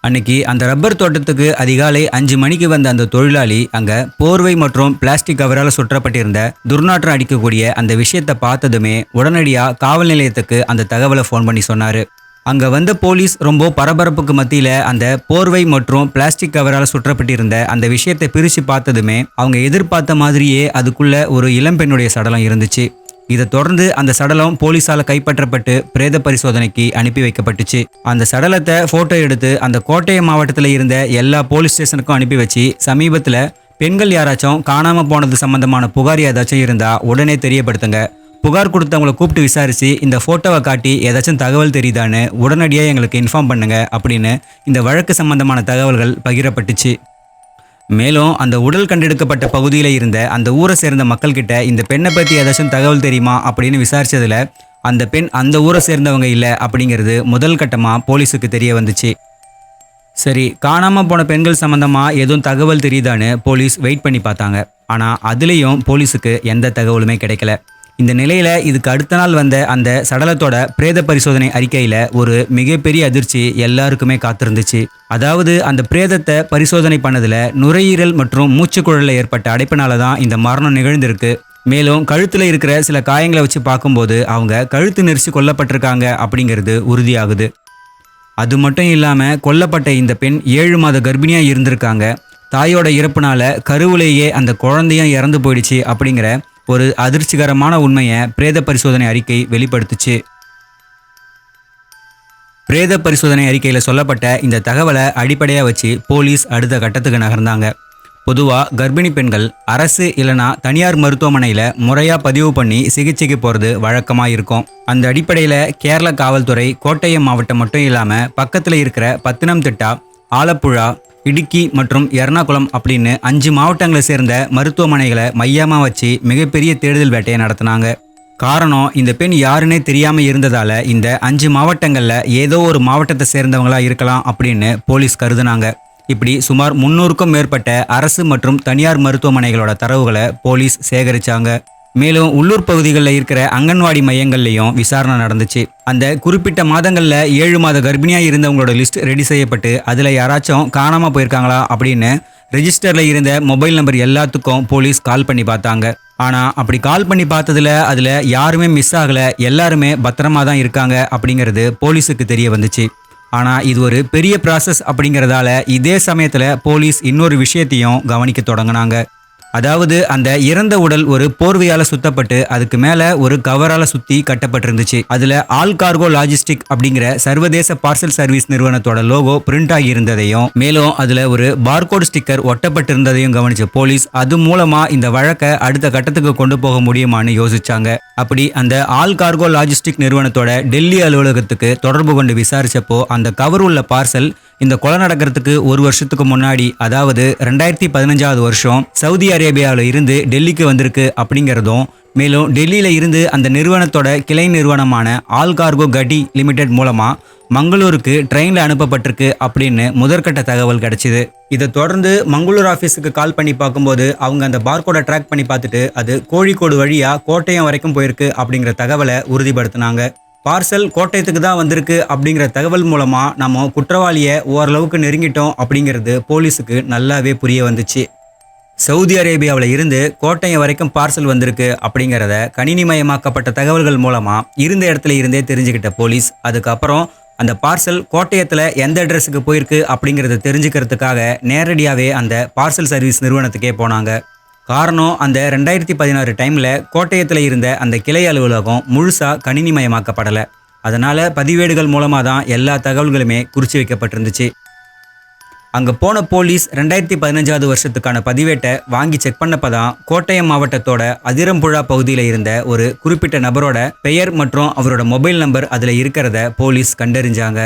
அன்னைக்கு அந்த ரப்பர் தோட்டத்துக்கு அதிகாலை 5 மணிக்கு வந்த அந்த தொழிலாளி அங்க போர்வை மற்றும் பிளாஸ்டிக் கவரால் சுற்றப்பட்டிருந்த துர்நாற்றம் அடிக்கக்கூடிய அந்த விஷயத்தை பார்த்ததுமே உடனடியா காவல் நிலையத்துக்கு அந்த தகவலை ஃபோன் பண்ணி சொன்னாரு. அங்க வந்த போலீஸ் ரொம்ப பரபரப்புக்கு மத்தியில அந்த போர்வை மற்றும் பிளாஸ்டிக் கவரால் சுற்றப்பட்டிருந்த அந்த விஷயத்தை பிரிச்சு பார்த்ததுமே அவங்க எதிர்பார்த்த மாதிரியே அதுக்குள்ள ஒரு இளம்பெண்ணுடைய சடலம் இருந்துச்சு. இதை தொடர்ந்து அந்த சடலம் போலீஸால கைப்பற்றப்பட்டு பிரேத பரிசோதனைக்கு அனுப்பி வைக்கப்பட்டுச்சு. அந்த சடலத்தை போட்டோ எடுத்து அந்த கோட்டயம் மாவட்டத்தில் இருந்த எல்லா போலீஸ் ஸ்டேஷனுக்கும் அனுப்பி வச்சு சமீபத்தில் பெண்கள் யாராச்சும் காணாம போனது சம்பந்தமான புகார் ஏதாச்சும் இருந்தா உடனே தெரியப்படுத்துங்க, புகார் கொடுத்தவங்களை கூப்பிட்டு விசாரிச்சு இந்த போட்டோவை காட்டி ஏதாச்சும் தகவல் தெரியுதான்னு உடனடியாக எங்களுக்கு இன்ஃபார்ம் பண்ணுங்க அப்படின்னு இந்த வழக்கு சம்பந்தமான தகவல்கள் பகிரப்பட்டுச்சு. மேலும் அந்த உடல் கண்டெடுக்கப்பட்ட பகுதியில் இருந்த அந்த ஊரை சேர்ந்த மக்கள்கிட்ட இந்த பெண்ணை பற்றி ஏதாச்சும் தகவல் தெரியுமா அப்படின்னு விசாரிச்சதுல அந்த பெண் அந்த ஊரை சேர்ந்தவங்க இல்லை அப்படிங்கிறது முதல் கட்டமாக போலீஸுக்கு தெரிய வந்துச்சு. சரி, காணாமல் போன பெண்கள் சம்மந்தமாக எதுவும் தகவல் தெரியுதான்னு போலீஸ் வெயிட் பண்ணி பார்த்தாங்க. ஆனால் அதுலேயும் போலீஸுக்கு எந்த தகவலுமே கிடைக்கல. இந்த நிலையில இதுக்கு அடுத்த நாள் வந்த அந்த சடலத்தோட பிரேத பரிசோதனை அறிக்கையில ஒரு மிகப்பெரிய அதிர்ச்சி எல்லாருக்குமே காத்திருந்துச்சு. அதாவது அந்த பிரேதத்தை பரிசோதனை பண்ணதுல நுரையீரல் மற்றும் மூச்சுக்குழல்ல ஏற்பட்ட அடைப்பினால தான் இந்த மரணம் நிகழ்ந்திருக்கு. மேலும் கழுத்துல இருக்கிற சில காயங்களை வச்சு பார்க்கும்போது அவங்க கழுத்து நெரிச்சு கொல்லப்பட்டிருக்காங்க அப்படிங்கிறது உறுதியாகுது. அது மட்டும் இல்லாம கொல்லப்பட்ட இந்த பெண் 7 மாத கர்ப்பிணியா இருந்திருக்காங்க. தாயோட இறப்புனால கருவிலேயே அந்த குழந்தையும் இறந்து போயிடுச்சு அப்படிங்கிற ஒரு அதிர்ச்சிகரமான உண்மையை பிரேத பரிசோதனை அறிக்கை வெளிப்படுத்துச்சு. பிரேத பரிசோதனை அறிக்கையில் சொல்லப்பட்ட இந்த தகவலை அடிப்படையாக வச்சு போலீஸ் அடுத்த கட்டத்துக்கு நகர்ந்தாங்க. பொதுவாக கர்ப்பிணி பெண்கள் அரசு இல்லைனா தனியார் மருத்துவமனையில் முறையாக பதிவு பண்ணி சிகிச்சைக்கு போகிறது வழக்கமாக இருக்கும். அந்த அடிப்படையில் கேரள காவல்துறை கோட்டயம் மாவட்டம் மட்டும் இல்லாமல் பக்கத்தில் இருக்கிற பத்தனம்திட்டா, ஆலப்புழா, இடுக்கி மற்றும் எர்ணாகுளம் அப்படின்னு 5 மாவட்டங்களை சேர்ந்த மருத்துவமனைகளை மையமாக வச்சு மிகப்பெரிய தேடுதல் வேட்டையை நடத்தினாங்க. காரணம், இந்த பெண் யாருன்னே தெரியாமல் இருந்ததால இந்த 5 மாவட்டங்களில் ஏதோ ஒரு மாவட்டத்தை சேர்ந்தவங்களா இருக்கலாம் அப்படின்னு போலீஸ் கருதுனாங்க. இப்படி சுமார் 300க்கும் மேற்பட்ட அரசு மற்றும் தனியார் மருத்துவமனைகளோட தரவுகளை போலீஸ் சேகரிச்சாங்க. மேலும் உள்ளூர் பகுதிகளில் இருக்கிற அங்கன்வாடி மையங்கள்லையும் விசாரணை நடந்துச்சு. அந்த குறிப்பிட்ட மாதங்களில் 7 மாத கர்ப்பிணியாக இருந்தவங்களோட லிஸ்ட் ரெடி செய்யப்பட்டு அதில் யாராச்சும் காணாமல் போயிருக்காங்களா அப்படின்னு ரெஜிஸ்டரில் இருந்த மொபைல் நம்பர் எல்லாத்துக்கும் போலீஸ் கால் பண்ணி பார்த்தாங்க. ஆனால் அப்படி கால் பண்ணி பார்த்ததில் அதில் யாருமே மிஸ் ஆகலை, எல்லாருமே பத்திரமா தான் இருக்காங்க அப்படிங்கிறது போலீஸுக்கு தெரிய வந்துச்சு. ஆனால் இது ஒரு பெரிய ப்ராசஸ் அப்படிங்கிறதால இதே சமயத்தில் போலீஸ் இன்னொரு விஷயத்தையும் கவனிக்க தொடங்கினாங்க. அதாவது அந்த இறந்த உடல் ஒரு போர்வையால சுத்தப்பட்டு அதுக்கு மேல ஒரு கவரால சுத்தி கட்டப்பட்டிருந்துச்சு. அதுல ஆல் கார்கோ லாஜிஸ்டிக் அப்படிங்கிற சர்வதேச பார்சல் சர்வீஸ் நிறுவனத்தோட லோகோ பிரிண்ட் ஆகி இருந்ததையும் மேலும் அதுல ஒரு பார்கோட் ஸ்டிக்கர் ஒட்டப்பட்டிருந்ததையும் கவனிச்ச போலீஸ் அது மூலமா இந்த வழக்கை அடுத்த கட்டத்துக்கு கொண்டு போக முடியுமான்னு யோசிச்சாங்க. அப்படி அந்த ஆல் கார்கோ லாஜிஸ்டிக் நிறுவனத்தோட டெல்லி அலுவலகத்துக்கு தொடர்பு கொண்டு விசாரிச்சப்போ அந்த கவர் உள்ள பார்சல் இந்த கொலை நடக்கிறதுக்கு 1 வருஷத்துக்கு முன்னாடி, அதாவது 2015 வருஷம் சவுதி அரேபியாவில் இருந்து டெல்லிக்கு வந்திருக்கு அப்படிங்கிறதும், மேலும் டெல்லியில இருந்து அந்த நிறுவனத்தோட கிளை நிறுவனமான ஆல் கார்கோ கடி லிமிடெட் மூலமா மங்களூருக்கு ட்ரெயினில் அனுப்பப்பட்டிருக்கு அப்படின்னு முதற்கட்ட தகவல் கிடைச்சிது. இதை தொடர்ந்து மங்களூர் ஆஃபீஸுக்கு கால் பண்ணி பார்க்கும்போது அவங்க அந்த பார்கோடை ட்ராக் பண்ணி பார்த்துட்டு அது கோழிக்கோடு வழியா கோட்டயம் வரைக்கும் போயிருக்கு அப்படிங்கிற தகவலை உறுதிப்படுத்தினாங்க. பார்சல் கோட்டயத்துக்கு தான் வந்திருக்கு அப்படிங்கிற தகவல் மூலமா நம்ம குற்றவாளியை ஓரளவுக்கு நெருங்கிட்டோம் அப்படிங்கிறது போலீஸுக்கு நல்லாவே புரிய வந்துச்சு. சவுதி அரேபியாவில் இருந்து கோட்டயம் வரைக்கும் பார்சல் வந்திருக்கு அப்படிங்கிறத கணினிமயமாக்கப்பட்ட தகவல்கள் மூலமா இருந்த இடத்துல இருந்தே தெரிஞ்சுக்கிட்ட போலீஸ் அதுக்கப்புறம் அந்த பார்சல் கோட்டயத்தில் எந்த அட்ரஸுக்கு போயிருக்கு அப்படிங்கிறத தெரிஞ்சுக்கிறதுக்காக நேரடியாகவே அந்த பார்சல் சர்வீஸ் நிறுவனத்துக்கே போனாங்க. காரணம், அந்த 2016 டைமில் கோட்டயத்தில் இருந்த அந்த கிளை அலுவலகம் முழுசாக கணினிமயமாக்கப்படலை. அதனால் பதிவேடுகள் மூலமாக தான் எல்லா தகவல்களுமே குறித்து வைக்கப்பட்டிருந்துச்சு. அங்கே போன போலீஸ் 2015 வருஷத்துக்கான பதிவேட்டை வாங்கி செக் பண்ணப்போ தான் கோட்டயம் மாவட்டத்தோட அதிரம்புழா பகுதியில் இருந்த ஒரு குறிப்பிட்ட நபரோட பெயர் மற்றும் அவரோட மொபைல் நம்பர் அதில் இருக்கிறத போலீஸ் கண்டறிஞ்சாங்க.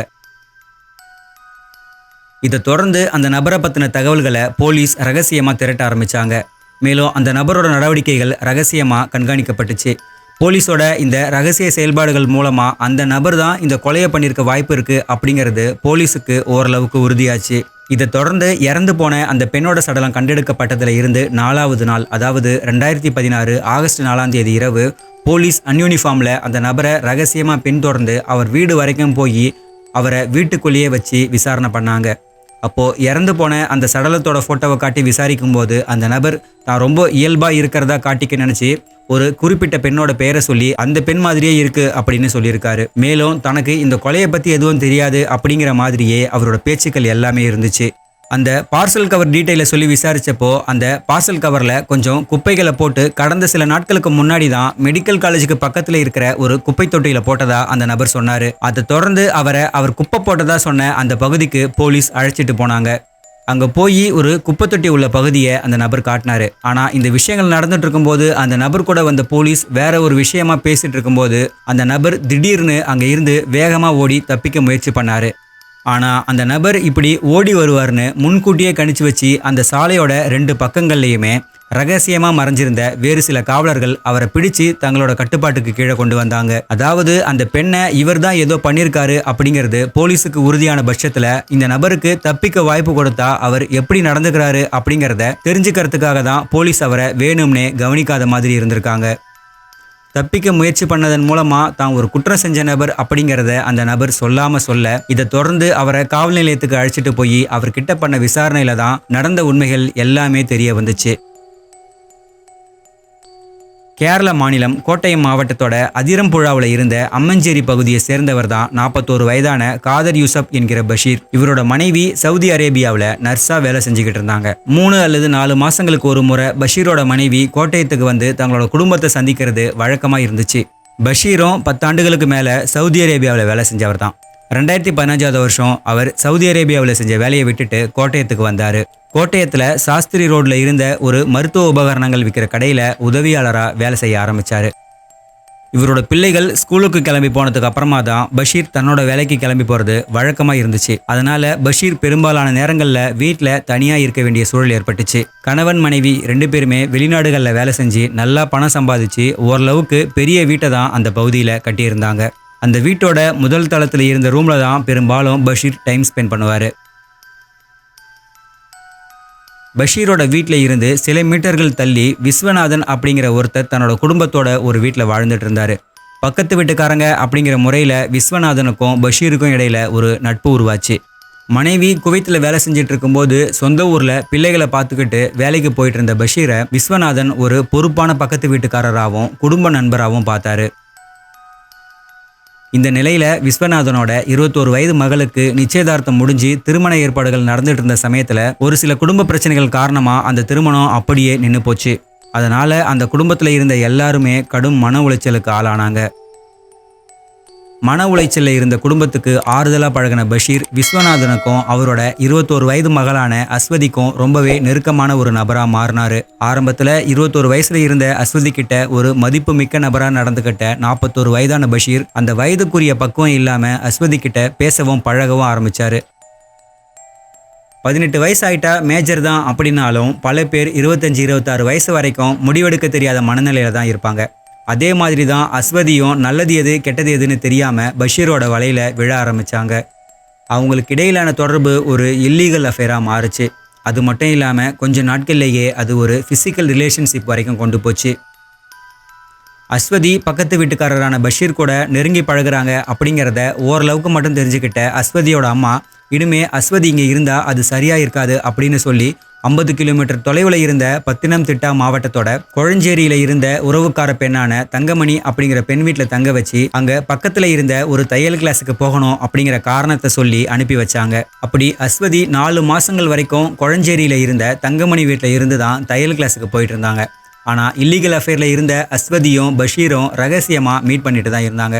இதை தொடர்ந்து அந்த நபரை பற்றின தகவல்களை போலீஸ் ரகசியமாக திரட்ட ஆரம்பித்தாங்க. மேலும் அந்த நபரோட நடவடிக்கைகள் ரகசியமாக கண்காணிக்கப்பட்டுச்சு. போலீஸோட இந்த ரகசிய செயல்பாடுகள் மூலமாக அந்த நபர் தான் இந்த கொலையை பண்ணியிருக்க வாய்ப்பு இருக்குது அப்படிங்கிறது போலீஸுக்கு ஓரளவுக்கு உறுதியாச்சு. இதை தொடர்ந்து இறந்து போன அந்த பெண்ணோட சடலம் கண்டெடுக்கப்பட்டதில் இருந்து 4வது நாள், அதாவது 2016 ஆகஸ்ட் 4ஆம் தேதி இரவு போலீஸ் அன்யூனிஃபார்மில் அந்த நபரை ரகசியமாக பின்தொடர்ந்து அவர் வீடு வரைக்கும் போய் அவரை வீட்டுக்குள்ளேயே வச்சு விசாரணை பண்ணாங்க. அப்போ இறந்து போன அந்த சடலத்தோட போட்டோவை காட்டி விசாரிக்கும் போது அந்த நபர் தான் ரொம்ப இயல்பா இருக்கிறதா காட்டிக்க நினைச்சு ஒரு குறிப்பிட்ட பெண்ணோட பெயரை சொல்லி அந்த பெண் மாதிரியே இருக்கு அப்படின்னு சொல்லியிருக்காரு. மேலும் தனக்கு இந்த கொலையை பத்தி எதுவும் தெரியாது அப்படிங்கிற மாதிரியே அவரோட பேச்சுக்கள் எல்லாமே இருந்துச்சு. அந்த பார்சல் கவர் டீட்டெயிலை சொல்லி விசாரிச்சப்போ அந்த பார்சல் கவர்ல கொஞ்சம் குப்பைகளை போட்டு கடந்த சில நாட்களுக்கு முன்னாடி தான் மெடிக்கல் காலேஜுக்கு பக்கத்துல இருக்கிற ஒரு குப்பை தொட்டியில போட்டதா அந்த நபர் சொன்னாரு. அதை தொடர்ந்து அவர் குப்பை போட்டதா சொன்ன அந்த பகுதிக்கு போலீஸ் அழைச்சிட்டு போனாங்க. அங்க போய் ஒரு குப்பை தொட்டி உள்ள பகுதியை அந்த நபர் காட்டினாரு. ஆனா இந்த விஷயங்கள் நடந்துட்டு இருக்கும்போது அந்த நபர் கூட வந்த போலீஸ் வேற ஒரு விஷயமா பேசிட்டு இருக்கும்போது அந்த நபர் திடீர்னு அங்க இருந்து வேகமா ஓடி தப்பிக்க முயற்சி பண்ணாரு. ஆனா அந்த நபர் இப்படி ஓடி வருவார்னு முன்கூட்டியே கணிச்சு வச்சு அந்த சாலையோட 2 பக்கங்கள்லயுமே ரகசியமா மறைஞ்சிருந்த வேறு சில காவலர்கள் அவரை பிடிச்சு தங்களோட கட்டுப்பாட்டுக்கு கீழே கொண்டு வந்தாங்க. அதாவது அந்த பெண்ணை இவர் தான் ஏதோ பண்ணியிருக்காரு அப்படிங்கிறது போலீஸுக்கு உறுதியான பட்சத்துல இந்த நபருக்கு தப்பிக்க வாய்ப்பு கொடுத்தா அவர் எப்படி நடந்துக்கிறாரு அப்படிங்கிறத தெரிஞ்சுக்கிறதுக்காக தான் போலீஸ் அவரை வேணும்னே கவனிக்காத மாதிரி இருந்திருக்காங்க. தப்பிக்க முயற்சி பண்ணதன் மூலமா தான் ஒரு குற்றம் செஞ்ச நபர் அப்படிங்கிறத அந்த நபர் சொல்லாம சொல்ல இதை தொடர்ந்து அவரை காவல் நிலையத்துக்கு அழைச்சிட்டு போய் அவர்கிட்ட பண்ண விசாரணையில தான் நடந்த உண்மைகள் எல்லாமே தெரிய வந்துச்சு. கேரள மாநிலம் கோட்டயம் மாவட்டத்தோட அதிரம்புழாவில் இருந்த அம்மஞ்சேரி பகுதியை சேர்ந்தவர் தான் 41 வயதான காதர் யூசப் என்கிற பஷீர். இவரோட மனைவி சவுதி அரேபியாவில் நர்ஸா வேலை செஞ்சுக்கிட்டு இருந்தாங்க. 3 அல்லது 4 மாசங்களுக்கு ஒரு முறை பஷீரோட மனைவி கோட்டயத்துக்கு வந்து தங்களோட குடும்பத்தை சந்திக்கிறது வழக்கமா இருந்துச்சு. பஷீரும் 10 ஆண்டுகளுக்கு மேல சவுதி அரேபியாவில் வேலை செஞ்சவர் தான். 2015 வருஷம் அவர் சவுதி அரேபியாவில் செஞ்ச வேலையை விட்டுட்டு கோட்டயத்துக்கு வந்தாரு. கோட்டயத்தில் சாஸ்திரி ரோட்ல இருந்த ஒரு மருத்துவ உபகரணங்கள் விற்கிற கடையில் உதவியாளராக வேலை செய்ய ஆரம்பிச்சாரு. இவரோட பிள்ளைகள் ஸ்கூலுக்கு கிளம்பி போனதுக்கு அப்புறமா தான் பஷீர் தன்னோட வேலைக்கு கிளம்பி போறது வழக்கமாக இருந்துச்சு. அதனால பஷீர் பெரும்பாலான நேரங்களில் வீட்டில் தனியாக இருக்க வேண்டிய சூழல் ஏற்பட்டுச்சு. கணவன் மனைவி 2 பேருமே வெளிநாடுகளில் வேலை செஞ்சு நல்லா பணம் சம்பாதிச்சு ஓரளவுக்கு பெரிய வீட்டை தான் அந்த பகுதியில் கட்டியிருந்தாங்க. அந்த வீட்டோட முதல் தளத்தில் இருந்த ரூம்ல தான் பெரும்பாலும் பஷீர் டைம் ஸ்பெண்ட் பண்ணுவார். பஷீரோட வீட்டில் இருந்து சில மீட்டர்கள் தள்ளி விஸ்வநாதன் அப்படிங்கிற ஒருத்தர் தன்னோட குடும்பத்தோட ஒரு வீட்டில் வாழ்ந்துட்டு இருந்தாரு. பக்கத்து வீட்டுக்காரங்க அப்படிங்கிற முறையில் விஸ்வநாதனுக்கும் பஷீருக்கும் இடையில ஒரு நட்பு உருவாச்சு. மனைவி குவைத்தில் வேலை செஞ்சுட்டு இருக்கும்போது சொந்த ஊரில் பிள்ளைகளை பார்த்துக்கிட்டு வேலைக்கு போயிட்டு இருந்த பஷீரை விஸ்வநாதன் ஒரு பொறுப்பான பக்கத்து வீட்டுக்காரராகவும் குடும்ப நண்பராகவும் பார்த்தாரு. இந்த நிலையில விஸ்வநாதனோட 21 வயது மகளுக்கு நிச்சயதார்த்தம் முடிஞ்சு திருமண ஏற்பாடுகள் நடந்துட்டு இருந்த சமயத்துல ஒரு சில குடும்ப பிரச்சனைகள் காரணமா அந்த திருமணம் அப்படியே நின்று போச்சு. அதனால அந்த குடும்பத்துல இருந்த எல்லாருமே கடும் மன உளைச்சலுக்கு ஆளானாங்க. மன உளைச்சல்ல இருந்த குடும்பத்துக்கு ஆறுதலா பழகின பஷீர் விஸ்வநாதனுக்கும் அவரோட 21 வயது மகளான அஸ்வதிக்கும் ரொம்பவே நெருக்கமான ஒரு நபரா மாறினாரு. ஆரம்பத்துல 21 வயசுல இருந்த அஸ்வதி கிட்ட ஒரு மதிப்பு மிக்க நபரா நடந்துகிட்ட 41 வயதான பஷீர் அந்த வயதுக்குரிய பக்குவம் இல்லாம அஸ்வதி கிட்ட பேசவும் பழகவும் ஆரம்பிச்சாரு. 18 வயசு ஆயிட்டா மேஜர் தான் அப்படின்னாலும் பல பேர் 25-26 வயசு வரைக்கும் முடிவெடுக்க தெரியாத மனநிலையில தான் இருப்பாங்க. அதே மாதிரி தான் அஸ்வதியும் நல்லது எது கெட்டது எதுன்னு தெரியாம பஷீரோட வலையில விழ ஆரம்பிச்சாங்க. அவங்களுக்கு இடையிலான தொடர்பு ஒரு இல்லீகல் அஃபேரா மாறுச்சு. அது மட்டும் இல்லாம கொஞ்ச நாட்கள்லேயே அது ஒரு பிசிக்கல் ரிலேஷன்ஷிப் வரைக்கும் கொண்டு போச்சு. அஸ்வதி பக்கத்து வீட்டுக்காரரான பஷீர் கூட நெருங்கி பழகுறாங்க அப்படிங்கிறத ஓரளவுக்கு மட்டும் தெரிஞ்சுக்கிட்ட அஸ்வதியோட அம்மா இனிமே அஸ்வதி இங்கே இருந்தா அது சரியா இருக்காது அப்படின்னு சொல்லி 50 கிலோமீட்டர் தொலைவில் இருந்த பத்தினம்திட்டா மாவட்டத்தோட கொழஞ்சேரியில இருந்த உறவுக்கார பெண்ணான தங்கமணி அப்படிங்கிற பெண் வீட்டில் தங்க வச்சு அங்க பக்கத்துல இருந்த ஒரு தையல் கிளாஸுக்கு போகணும் அப்படிங்கிற காரணத்தை சொல்லி அனுப்பி வச்சாங்க. அப்படி அஸ்வதி 4 மாசங்கள் வரைக்கும் கொழஞ்சேரியில இருந்த தங்கமணி வீட்டில் இருந்து தான் தையல் கிளாஸுக்கு போயிட்டு இருந்தாங்க. ஆனா இல்லீகல் அஃபேர்ல இருந்த அஸ்வதியும் பஷீரும் ரகசியமா மீட் பண்ணிட்டு தான் இருந்தாங்க.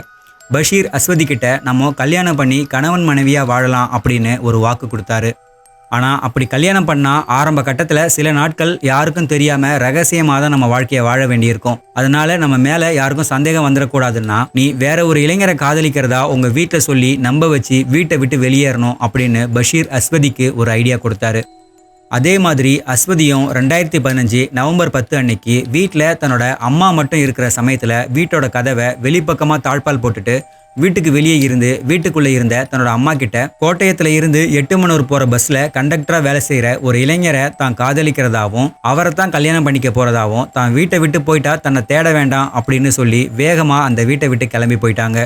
பஷீர் அஸ்வதி கிட்ட நம்ம கல்யாணம் பண்ணி கணவன் மனைவியா வாழலாம் அப்படின்னு ஒரு வாக்கு கொடுத்தாரு. ஆனால் அப்படி கல்யாணம் பண்ணால் ஆரம்ப கட்டத்தில் சில நாட்கள் யாருக்கும் தெரியாமல் ரகசியமாக தான் நம்ம வாழ்க்கையை வாழ வேண்டியிருக்கும். அதனால நம்ம மேலே யாருக்கும் சந்தேகம் வந்துடக்கூடாதுன்னா நீ வேற ஒரு இளைஞரை காதலிக்கிறதா உங்கள் வீட்டில் சொல்லி நம்ப வச்சு வீட்டை விட்டு வெளியேறணும் அப்படின்னு பஷீர் அஸ்வதிக்கு ஒரு ஐடியா கொடுத்தாரு. அதே மாதிரி அஸ்வதியும் 2015 நவம்பர் 10 அன்னைக்கு வீட்டில் தன்னோட அம்மா மட்டும் இருக்கிற சமயத்தில் வீட்டோட கதவை வெளிப்பக்கமாக தாழ்பால் போட்டுட்டு வீட்டுக்கு வெளியே இருந்து வீட்டுக்குள்ளே இருந்த தன்னோட அம்மா கிட்ட கோட்டயத்தில் இருந்து 8 மணி போகிற பஸ்ஸில் கண்டக்டராக வேலை செய்கிற ஒரு இளைஞரை தான் காதலிக்கிறதாவும் அவரை தான் கல்யாணம் பண்ணிக்க போகிறதாவும் தான் வீட்டை விட்டு போயிட்டா தன்னை தேட வேண்டாம் அப்படின்னு சொல்லி வேகமாக அந்த வீட்டை விட்டு கிளம்பி போயிட்டாங்க.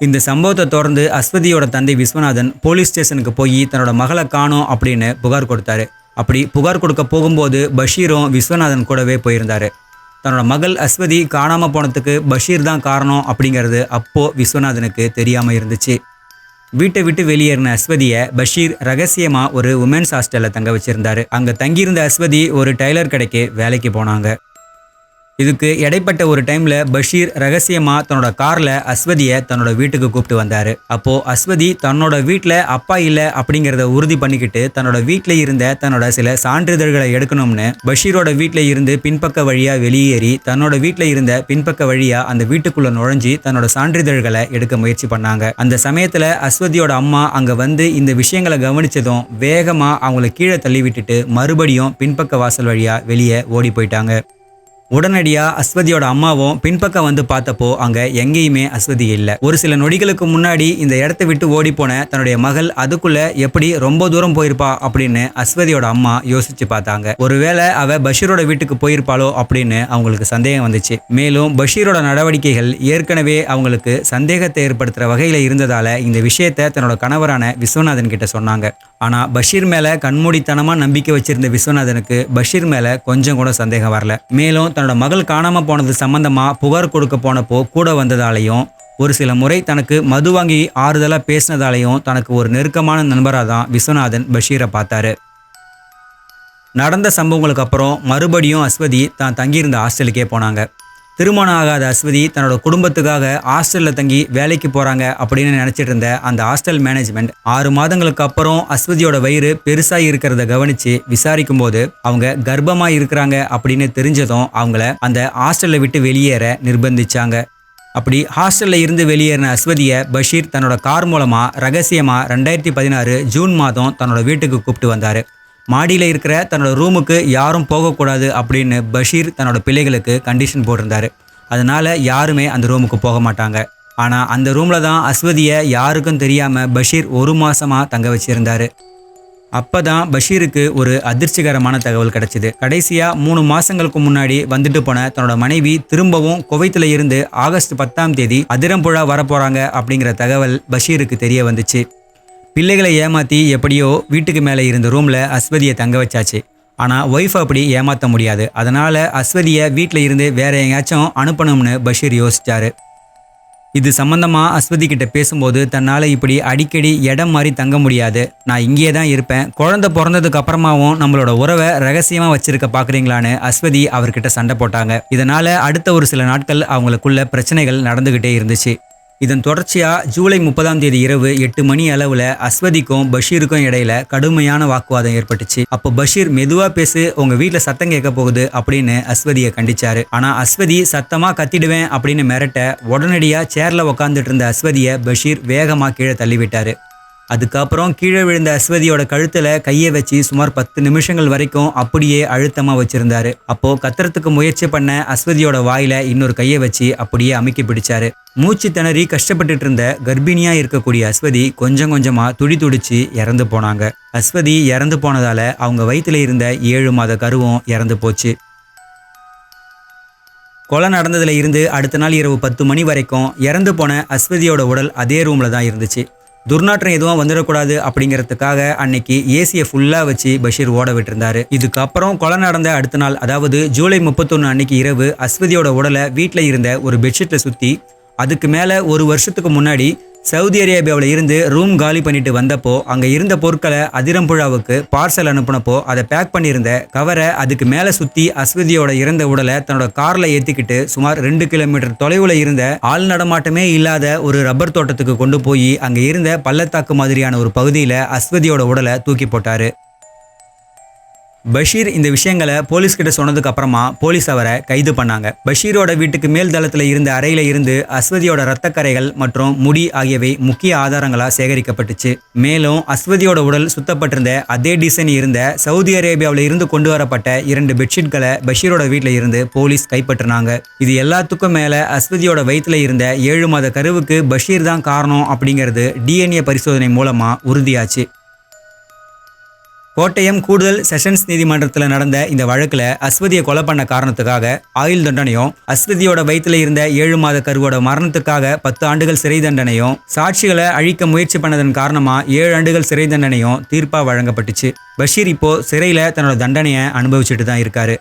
இந்த சம்பவத்தை தொடர்ந்து அஸ்வதியோட தந்தை விஸ்வநாதன் போலீஸ் ஸ்டேஷனுக்கு போய் தன்னோட மகளை காணோம் அப்படின்னு புகார் கொடுத்தாரு. அப்படி புகார் கொடுக்க போகும்போது பஷீரும் விஸ்வநாதன் கூடவே போயிருந்தாரு. தன்னோட மகள் அஸ்வதி காணாம போனதுக்கு பஷீர் தான் காரணம் அப்படிங்கிறது அப்போ விஸ்வநாதனுக்கு தெரியாம இருந்துச்சு. வீட்டை விட்டு வெளியேறின அஸ்வதியை பஷீர் ரகசியமா ஒரு உமன்ஸ் ஹாஸ்டல்ல தங்க வச்சிருந்தாரு. அங்க தங்கியிருந்த அஸ்வதி ஒரு டைலர் கடைக்கு வேலைக்கு போனாங்க. இதுக்கு இடைப்பட்ட ஒரு டைம்ல பஷீர் ரகசியமா தன்னோட கார்ல அஸ்வதியை தன்னோட வீட்டுக்கு கூப்பிட்டு வந்தாரு. அப்போ அஸ்வதி தன்னோட வீட்டுல அப்பா இல்ல அப்படிங்கறத உறுதி பண்ணிக்கிட்டு தன்னோட வீட்டுல இருந்த தன்னோட சில சான்றிதழ்களை எடுக்கணும்னு பஷீரோட வீட்டுல இருந்து பின்பக்க வழியா வெளியேறி தன்னோட வீட்டுல இருந்த பின்பக்க வழியா அந்த வீட்டுக்குள்ள நுழைஞ்சி தன்னோட சான்றிதழ்களை எடுக்க முயற்சி பண்ணாங்க. அந்த சமயத்துல அஸ்வதியோட அம்மா அங்க வந்து இந்த விஷயங்களை கவனிச்சதும் வேகமா அவங்கள கீழே தள்ளி விட்டுட்டு மறுபடியும் பின்பக்க வாசல் வழியா வெளியே ஓடி போயிட்டாங்க. உடனடியா அஸ்வதியோட அம்மாவும் பின்பக்கம் வந்து பார்த்தப்போ அங்க எங்கேயுமே அஸ்வதி இல்லை. ஒரு சில நொடிகளுக்கு முன்னாடி இந்த இடத்தை விட்டு ஓடி போன தன்னுடைய மகள் அதுக்குள்ள எப்படி ரொம்ப தூரம் போயிருப்பா அப்படின்னு அஸ்வதியோட அம்மா யோசிச்சு பார்த்தாங்க. ஒருவேளை அவ பஷீரோட வீட்டுக்கு போயிருப்பாளோ அப்படின்னு அவங்களுக்கு சந்தேகம் வந்துச்சு. மேலும் பஷீரோட நடவடிக்கைகள் ஏற்கனவே அவங்களுக்கு சந்தேகத்தை ஏற்படுத்துற வகையில இருந்ததால இந்த விஷயத்தை தன்னோட கணவரான விஸ்வநாதன் கிட்ட சொன்னாங்க. ஆனா பஷீர் மேல கண்மூடித்தனமா நம்பிக்கை வச்சிருந்த விஸ்வநாதனுக்கு பஷீர் மேல கொஞ்சம் கூட சந்தேகம் வரல. மேலும் தன்னோட மகள் காணாம போனது சம்பந்தமா புகார் கொடுக்க போனப்போ கூட வந்ததாலையும் ஒரு சில முறை தனக்கு மது வாங்கி ஆறுதலா பேசினதாலையும் தனக்கு ஒரு நெருக்கமான நண்பராக தான் விஸ்வநாதன் பஷீரை பார்த்தாரு. நடந்த சம்பவங்களுக்கு அப்புறம் மறுபடியும் அஸ்வதி தான் தங்கியிருந்த ஹாஸ்டலுக்கே போனாங்க. திருமணம் ஆகாத அஸ்வதி தன்னோட குடும்பத்துக்காக ஹாஸ்டலில் தங்கி வேலைக்கு போகிறாங்க அப்படின்னு நினச்சிட்டு இருந்த அந்த ஹாஸ்டல் மேனேஜ்மெண்ட் 6 மாதங்களுக்கு அப்புறம் அஸ்வதியோட வயிறு பெருசாக இருக்கிறத கவனித்து விசாரிக்கும் போது அவங்க கர்ப்பமாக இருக்கிறாங்க அப்படின்னு தெரிஞ்சதும் அவங்கள அந்த ஹாஸ்டலில் விட்டு வெளியேற நிர்பந்திச்சாங்க. அப்படி ஹாஸ்டலில் இருந்து வெளியேறின அஸ்வதியை பஷீர் தன்னோட கார் மூலமாக ரகசியமாக 2016 ஜூன் மாதம் தன்னோட வீட்டுக்கு கூப்பிட்டு வந்தார். மாடியில் இருக்கிற தன்னோட ரூமுக்கு யாரும் போகக்கூடாது அப்படின்னு பஷீர் தன்னோட பிள்ளைகளுக்கு கண்டிஷன் போட்டிருந்தாரு. அதனால யாருமே அந்த ரூமுக்கு போக மாட்டாங்க. ஆனால் அந்த ரூமில் தான் அஸ்வதியை யாருக்கும் தெரியாமல் பஷீர் 1 மாசமாக தங்க வச்சிருந்தாரு. அப்போ தான் பஷீருக்கு ஒரு அதிர்ச்சிகரமான தகவல் கிடைச்சிது. கடைசியாக 3 மாதங்களுக்கு முன்னாடி வந்துட்டு போன தன்னோட மனைவி திரும்பவும் குவைத்தில் இருந்து ஆகஸ்ட் 10ஆம் தேதி அதிரம்புழா வரப்போகிறாங்க அப்படிங்கிற தகவல் பஷீருக்கு தெரிய வந்துச்சு. பிள்ளைகளை ஏமாற்றி எப்படியோ வீட்டுக்கு மேலே இருந்த ரூமில் அஸ்வதியை தங்க வச்சாச்சு. ஆனால் ஒய்ஃப் அப்படி ஏமாற்ற முடியாது. அதனால் அஸ்வதியை வீட்டில் இருந்து வேற எங்கேயாச்சும் அனுப்பணும்னு பஷீர் யோசிச்சாரு. இது சம்பந்தமாக அஸ்வதி கிட்ட பேசும்போது தன்னால் இப்படி அடிக்கடி இடம் மாதிரி தங்க முடியாது, நான் இங்கேயே தான் இருப்பேன், குழந்தை பிறந்ததுக்கு அப்புறமாவும் நம்மளோட உறவை ரகசியமாக வச்சிருக்க பார்க்குறீங்களான்னு அஸ்வதி அவர்கிட்ட சண்டை போட்டாங்க. இதனால் அடுத்த ஒரு சில நாட்கள் அவங்களுக்குள்ள பிரச்சனைகள் நடந்துக்கிட்டே இருந்துச்சு. இதன் தொடர்ச்சியாக ஜூலை 30ஆம் தேதி இரவு 8 மணி அளவில் அஸ்வதிக்கும் பஷீருக்கும் இடையில கடுமையான வாக்குவாதம் ஏற்பட்டுச்சு. அப்போ பஷீர் மெதுவா பேசு, உங்க வீட்டில் சத்தம் கேட்க போகுது அப்படின்னு அஸ்வதியை கண்டிச்சாரு. ஆனா அஸ்வதி சத்தமா கத்திடுவேன் அப்படின்னு மிரட்ட உடனடியா சேர்ல உட்காந்துட்டு இருந்த அஸ்வதியை பஷீர் வேகமா கீழே தள்ளிவிட்டாரு. அதுக்கப்புறம் கீழே விழுந்த அஸ்வதியோட கழுத்துல கையை வச்சு சுமார் 10 நிமிஷங்கள் வரைக்கும் அப்படியே அழுத்தமா வச்சிருந்தாரு. அப்போ கத்துறதுக்கு முயற்சி பண்ண அஸ்வதியோட வாயில இன்னொரு கையை வச்சு அப்படியே அமுக்கி பிடிச்சாரு. மூச்சு திணறி கஷ்டப்பட்டுட்டு இருந்த கர்ப்பிணியா இருக்கக்கூடிய அஸ்வதி கொஞ்சம் கொஞ்சமா துடிச்சு இறந்து போனாங்க. அஸ்வதி இறந்து போனதால அவங்க வயிற்றுல இருந்த 7 மாத கருவும் இறந்து போச்சு. கொலை நடந்ததுல இருந்து அடுத்த நாள் இரவு 10 மணி வரைக்கும் இறந்து போன அஸ்வதியோட உடல் அதே ரூம்ல தான் இருந்துச்சு. துர்நாற்றம் எதுவும் வந்துடக்கூடாது அப்படிங்கிறதுக்காக அன்னைக்கு ஏசியை ஃபுல்லாக வச்சு பஷீர் ஓட விட்டுருந்தாரு. இதுக்கப்புறம் கொலை நடந்த அடுத்த நாள், அதாவது ஜூலை 31 அன்னைக்கு இரவு அஸ்வதியோட உடலை வீட்டில் இருந்த ஒரு பெட்ஷீட்டில் சுற்றி அதுக்கு மேலே 1 வருஷத்துக்கு முன்னாடி சவுதி அரேபியாவில் இருந்து ரூம் காலி பண்ணிட்டு வந்தப்போ அங்கே இருந்த பொருட்களை அதிரம்புழாவுக்கு பார்சல் அனுப்புனப்போ அதை பேக் பண்ணியிருந்த கவரை அதுக்கு மேலே சுற்றி அஸ்வதியோட இறந்த உடலை தன்னோட காரில் ஏற்றிக்கிட்டு சுமார் 2 கிலோமீட்டர் தொலைவில் இருந்த ஆள் நடமாட்டமே இல்லாத ஒரு ரப்பர் தோட்டத்துக்கு கொண்டு போய் அங்கே இருந்த பள்ளத்தாக்கு மாதிரியான ஒரு பகுதியில் அஸ்வதியோட உடலை தூக்கி போட்டாரு. பஷீர் இந்த விஷயங்களை போலீஸ் கிட்ட சொன்னதுக்கு அப்புறமா போலீஸ் அவரை கைது பண்ணாங்க. பஷீரோட வீட்டுக்கு மேல் தளத்தில் இருந்த அறையில இருந்து அஸ்வதியோட இரத்தக்கரைகள் மற்றும் முடி ஆகியவை முக்கிய ஆதாரங்களா சேகரிக்கப்பட்டுச்சு. மேலும் அஸ்வதியோட உடல் சுத்தப்பட்டிருந்த அதே டிசைன் இருந்த சவுதி அரேபியாவில் இருந்து கொண்டு வரப்பட்ட 2 பெட்ஷீட்களை பஷீரோட வீட்டில் இருந்து போலீஸ் கைப்பற்றினாங்க. இது எல்லாத்துக்கும் மேல அஸ்வதியோட வயிற்றுல இருந்த 7 மாத கருவுக்கு பஷீர் தான் காரணம் அப்படிங்கிறது DNA பரிசோதனை மூலமா உறுதியாச்சு. கோட்டயம் கூடுதல் செஷன்ஸ் நீதிமன்றத்தில் நடந்த இந்த வழக்கில் அஸ்வதியை கொலை பண்ண காரணத்துக்காக ஆயுள் தண்டனையும், அஸ்வதியோட வயிற்றில் இருந்த 7 மாத கருவோட மரணத்துக்காக 10 ஆண்டுகள் சிறை தண்டனையும், சாட்சிகளை அழிக்க முயற்சி பண்ணதன் காரணமா 7 ஆண்டுகள் சிறை தண்டனையும் தீர்ப்பா வழங்கப்பட்டுச்சு. பஷீர் இப்போ சிறையில் தன்னோட தண்டனையை அனுபவிச்சுட்டு தான் இருக்காரு.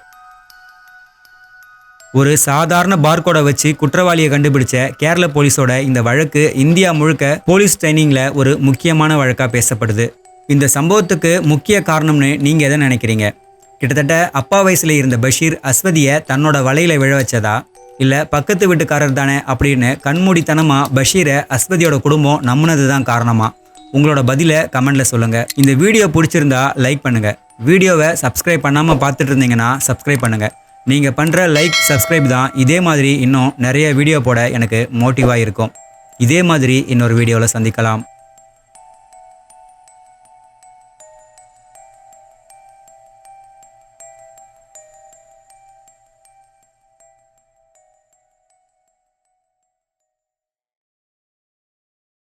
ஒரு சாதாரண பார்கோடை வச்சு குற்றவாளியை கண்டுபிடிச்ச கேரள போலீஸோட இந்த வழக்கு இந்தியா முழுக்க போலீஸ் ட்ரைனிங்ல ஒரு முக்கியமான வழக்கா பேசப்படுது. இந்த சம்பவத்துக்கு முக்கிய காரணம்னு நீங்க எதை நினைக்கிறீங்க? கிட்டத்தட்ட அப்பா வயசுல இருந்த பஷீர் அஸ்வதியை தன்னோட வலையில விழ வச்சதா, இல்ல பக்கத்து வீட்டுக்காரர் தானே அப்படின்னு கண்மூடித்தனமா பஷீரை அஸ்வதியோட குடும்பம் நம்பினது தான் காரணமா? உங்களோட பதிலை கமெண்ட்ல சொல்லுங்க. இந்த வீடியோ பிடிச்சிருந்தா லைக் பண்ணுங்க. வீடியோவை சப்ஸ்கிரைப் பண்ணாம பார்த்துட்டு இருந்தீங்கன்னா சப்ஸ்கிரைப் பண்ணுங்க. நீங்கள் பண்ணுற லைக் சப்ஸ்கிரைப் தான் இதே மாதிரி இன்னும் நிறைய வீடியோ போட எனக்கு மோட்டிவாக இருக்கும். இதே மாதிரி இன்னொரு வீடியோவில் சந்திக்கலாம்.